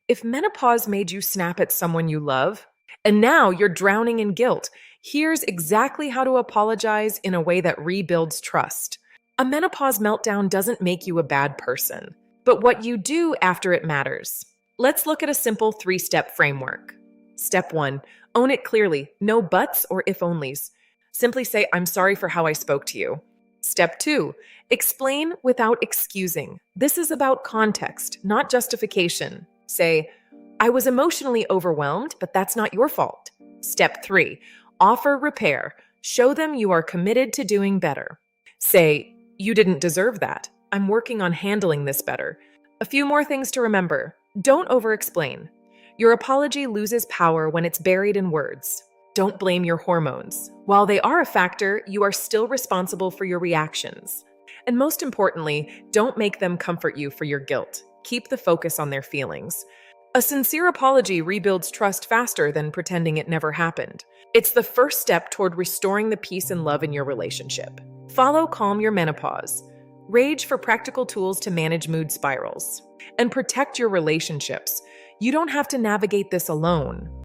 If menopause made you snap at someone you love, and now you're drowning in guilt, here's exactly how to apologize in a way that rebuilds trust. A menopause meltdown doesn't make you a bad person, but what you do after it matters. Let's look at a simple 3-step framework. Step 1, own it clearly, no buts or if onlys. Simply say, I'm sorry for how I spoke to you. Step 2, explain without excusing. This is about context, not justification. Say, I was emotionally overwhelmed, but that's not your fault. Step 3, offer repair. Show them you are committed to doing better. Say, you didn't deserve that. I'm working on handling this better. A few more things to remember. Don't over-explain. Your apology loses power when it's buried in words. Don't blame your hormones. While they are a factor, you are still responsible for your reactions. And most importantly, don't make them comfort you for your guilt. Keep the focus on their feelings. A sincere apology rebuilds trust faster than pretending it never happened. It's the first step toward restoring the peace and love in your relationship. Follow Calm Your Menopause. Rage for practical tools to manage mood spirals. And protect your relationships. You don't have to navigate this alone.